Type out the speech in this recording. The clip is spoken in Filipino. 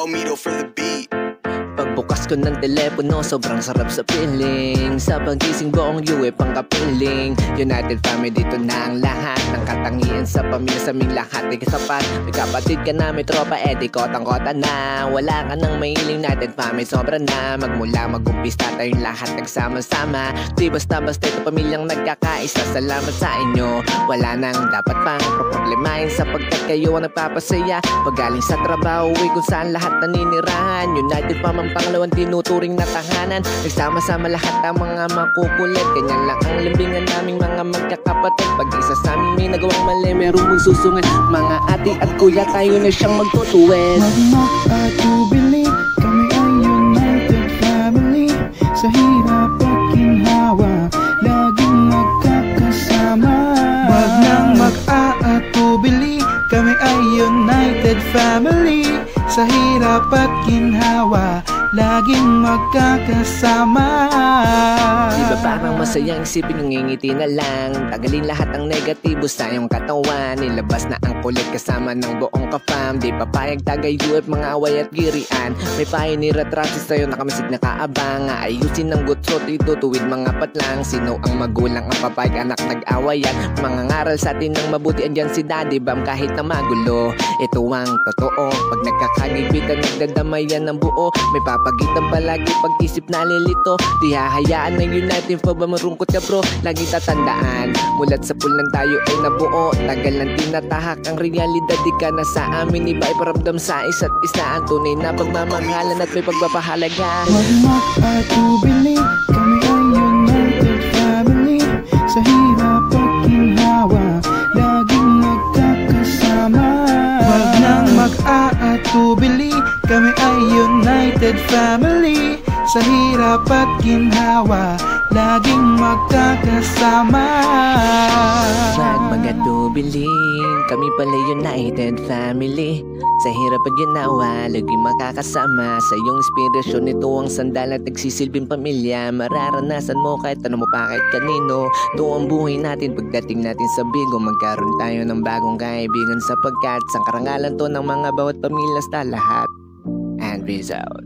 Omido for the beat. Pagbukas ko ng telepono, sobrang sarap sa feeling. Sa pagising buong UF ang kapiling. United family, dito na ang lahat ng katangian sa pamilya, sa aming lahat ay kasapat. May kapatid ka na, may tropa, edi kotang-kota na. Wala ka nang mahiling, United family, sobra na. Magmula mag-umpisa tayong lahat nagsama-sama. Di basta-basta ito pamilyang nagkakaisa. Salamat sa inyo, wala nang dapat pang problemahin, sapagkat kayo ang nagpapasaya. Pagaling sa trabaho, kung saan lahat naninirahan. United family ang pangalawang tinuturing na tahanan. Nagsama-sama lahat ang mga makukulit. Ganyan lang ang limbingan naming mga magkakapatid. Pag isa sa amin may nagawang mali, merong magsusungan. Mga ate at kuya, tayo na siyang magtutuwid. Magmak at ubili, kami ay United family. Sa hirap at ginhawa, laging magkakasama. Wag nang mag-aatubili, kami ay United family. Sa hirap at ginhawa, laging magkakasama. Diba parang masayang isipin yung ngingiti na lang. Tagalin lahat ang negatibo sa iyong katawan. Nilabas na ang kulit kasama ng buong ka-fam. Di papayag tagay UF, mga away at girian. May pioneer at rasis sa'yo nakamisig na kaabang. Ayusin ng gutsot, itutuwid mga patlang. Sino ang magulang, ang papayag, anak nag-awayan. Mga ngaral sa atin ng mabuti, andyan si Daddy Bam kahit na magulo. Ito ang totoo, pag nagkakagibitan, nagdadamayan ng buo. May papagitan palagi pag-isip na lilito. Di hahayaan ng United pa ba marungkot ka bro. Lagi tatandaan, mulat sa pulan tayo ay nabuo. Tagal lang tinatahak ang realidad, di ka na sa amin. Iba ay paramdam sa isa't isa. Ang tunay na pagmamahalan at may pagpapahalaga. Magmak at ubili, kami ay United family. Sa hirap at ginhawa, laging magkakasama. Wag nang mag-aatubili, kami ay United family. Sa hirap at ginhawa, laging magkakasama. Wag magatubiling, kami pala United family. Sa hirap at ginawa, laging makakasama. Sa iyong inspirasyon, ito ang sandal at nagsisilbing pamilya. Mararanasan mo kahit ano mo pa kahit kanino. Ito ang buhay natin pagdating natin sa bigo. Magkaroon tayo ng bagong kaibigan, sapagkat sa karangalan to ng mga bawat pamilya sa lahat. And peace out.